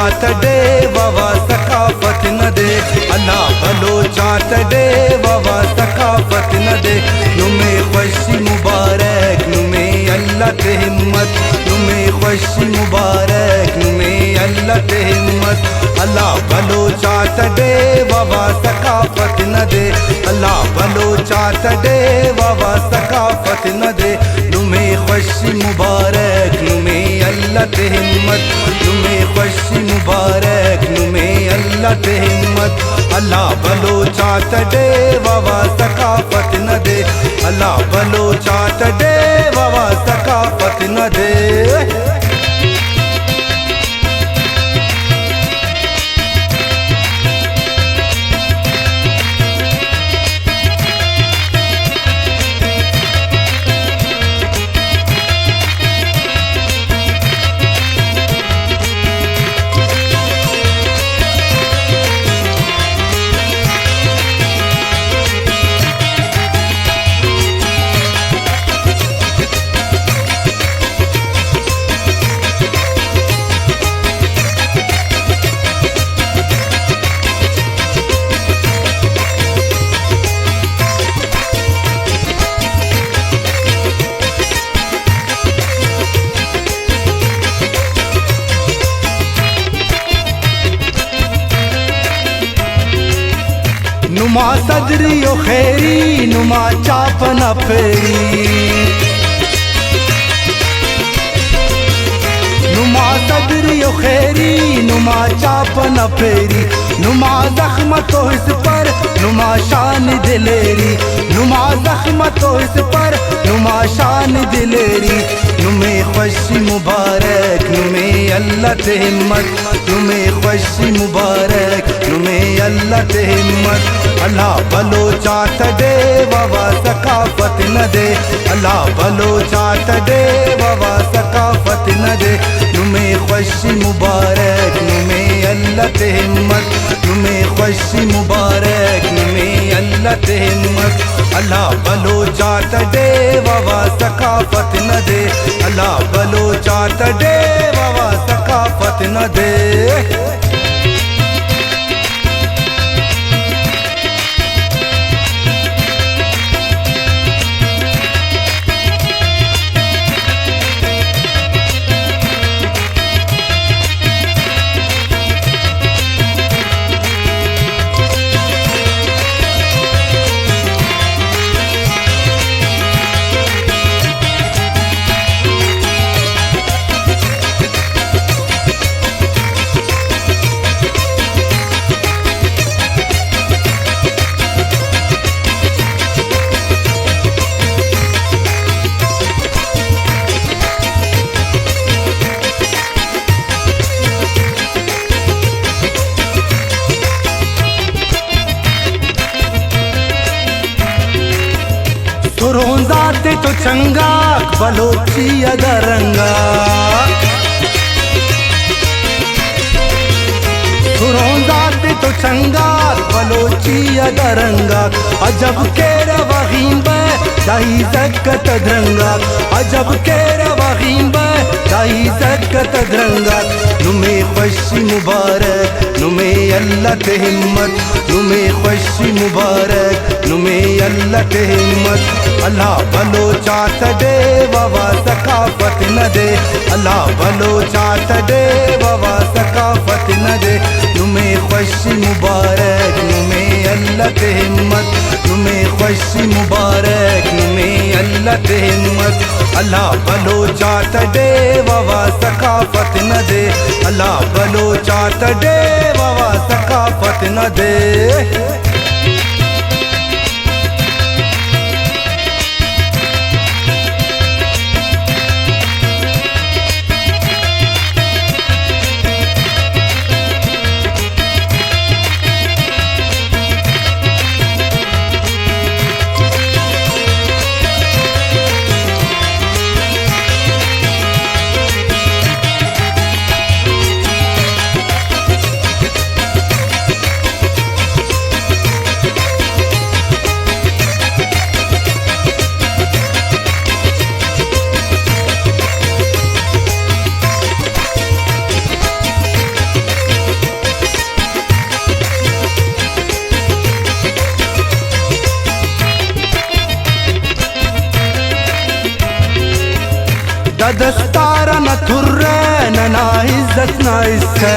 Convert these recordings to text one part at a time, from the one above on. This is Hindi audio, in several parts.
बलोचातडे वावा सकाफत न दे अल्लाह बलोचातडे वावा सकाफत न दे नुमे खुशी मुबारक नुमे अल्लाह ते हिम्मत नुमे खुशी मुबारक नुमे अल्लाह ते हिम्मत अल्लाह बलोचातडे वावा सकाफत न दे अल्लाह बलोचातडे वावा सकाफत न दे नुमे खुशी मुबारक नुमे अल्लाह ते हिम्मत नुमे खुशी मुबारक नुमे अल्लाह ते हिम्मत अल्लाह बलोचातडे वावा सकाफत न दे अल्लाह बलोचातडे वावा सकाफत न दे। नुमा सदरी ओ खैरी नुमा चापना फेरी नुमा सदरी ओ खैरी नुमा चापना फेरी नुमा जख्म तो इस पर नुमा शान दिलेरी नुमा जख्म तो इस पर नुमा शान दिलेरी नुमे खुशी मुबारक नुमे अल्लाह ते हिम्मत नुमे खुशी मुबारक नुमे अल्लाह ते हिम्मत अल्लाह बलोचातडे वावा सकाफत न दे अल्लाह बलोचातडे वावा सकाफत न दे नुमे खुशी मुबारक नुमे अल्लाह ते हिम्मत नुमे खुशी मुबारक नुमे अल्लाह ते हिम्मत अल्लाह बलोचातडे वावा सकाफत न दे अल्लाह बलोचातडे वावा सकाफत न दे। सुरोंजाते तो चंगा बलोची अदरंगा सुरोंजाते तो चंगा बलोची अदरंगा अजब के रवहीम दाही जक्कत द्रंगा अजब के रवहीम दाही जक्कत द्रंगा नुमे खुशी मुबारक नुमे अल्लाह ते हिम्मत नुमे खुशी मुबारक नुमे अल्लाह ते हिम्मत अल्लाह बलोचातडे वावा सकाफत न दे अल्लाह बलोचातडे वावा सकाफत न दे नुमे खुशी मुबारक नुमे अल्लाह ते हिम्मत नुमे खुशी मुबारक नुमे अल्लाह ते हिम्मत अल्लाह बलोचातडे वावा सकाफत न दे अल्लाह बलोचातडे वावा सकाफत न दे। ददस्तार न थुर्रे न इज्जत न इससे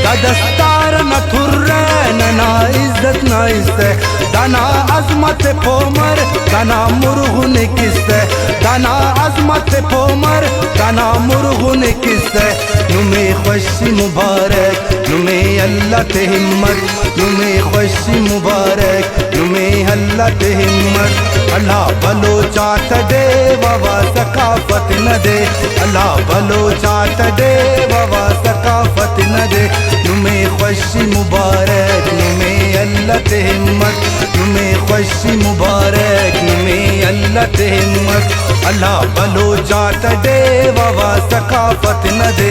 ददस्तार न थुर्रे न इज्जत न इससे दाना अजमत पोमर दाना मुर्गुन किस्से दाना अजमत पोमर दाना मुर्गुन किस्से नुमे खुशी मुबारक नुमे अल्लाह ते हिम्मत नुमे खुशी मुबारक नुमे अल्लाह ते हिम्मत अल्लाह भलो चाहत दे बाबा सकाफत न दे अल्लाह भलो चाहत दे बाबा सकाफत न दे नुमे खुशी मुबारक नुमे अल्लाह ते हिम्मत नुमे खुशी मुबारक नुमे अल्लाह ते हिम्मत अल्लाह भलो चाहत दे बाबा सकाफत न दे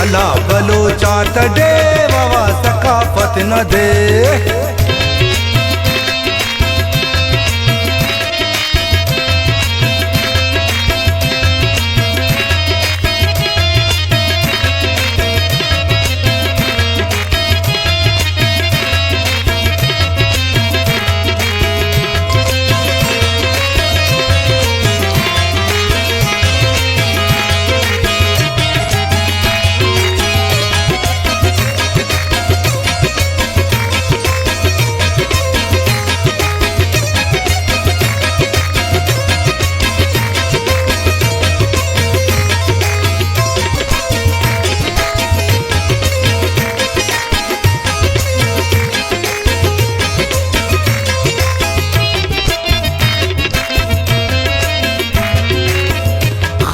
अल्लाह भलो चाहत दे बाबा सकाफत न दे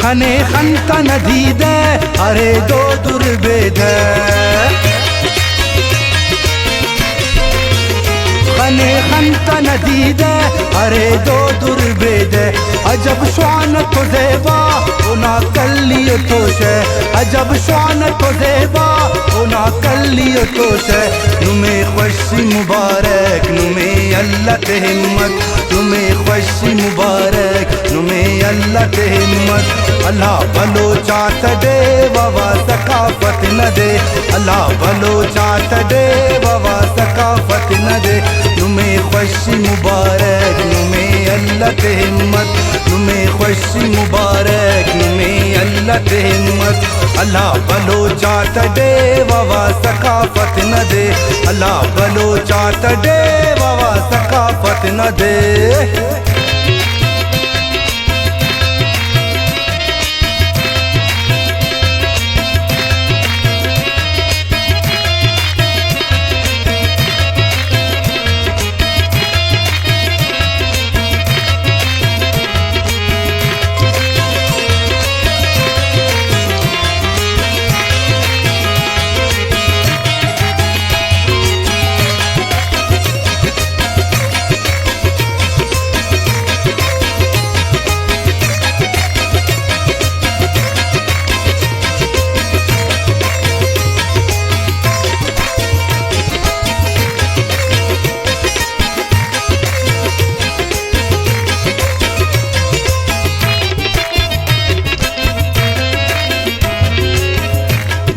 खने खंता नदीदे अरे दो दुर्बेदे खने खंता नदीदे अरे दो दुर्बेदे अजब श्वान तो ज़ेबा उना कल्लियो तोशे अजब श्वान तो ज़ेबा उना कल्लियो तोशे नुमे खुशी मुबारक नुमे अल्लाह ते हिम्मत नुमे खुशी मुबारक नुमे अल्लाह ते हिम्मत अल्लाह भलो चाहत दे बाबा सकाफत न दे अल्लाह भलो चाहत दे बाबा सकाफत न दे नुमे खुशी मुबारक नुमे अल्लाह ते हिम्मत नुमे खुशी मुबारक नुमे अल्लाह ते हिम्मत अल्लाह भलो चाहत दे बाबा सकाफत न दे अल्लाह भलो चाहत दे बाबा सकाफत न दे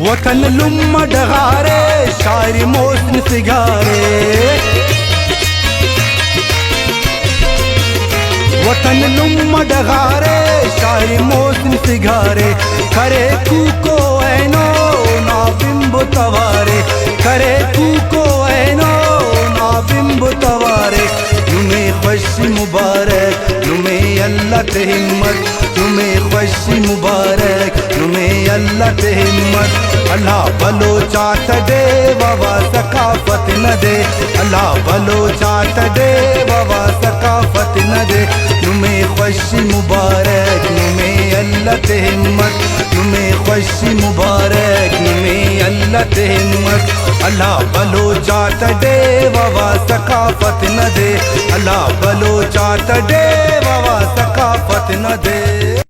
वतन लुम डगारे शायरी मोसन सिगारे वतन लुम डगारे शायरी मोसन सिगारे करे कूको ऐनो ना बिंब तवारे करे कूको ऐनो ना बिंब तवारे नुमे खुशी मुबारक नुमे अल्लाह ते हिम्मत नुमे खुशी मुबारक नुमे अल्लाह ते हिम्मत अल्लाह भलो चाहत दे बाबा सकाफत न दे अल्लाह भलो चाहत दे बाबा सकाफत न दे नुमे खुशी मुबारक नुमे अल्लाह ते हिम्मत नुमे खुशी मुबारक नुमे अल्लाह ते हिम्मत अल्लाह भलो चाहत दे बाबा सकाफत न दे अल्लाह भलो चाहत दे बाबा सकाफत न दे।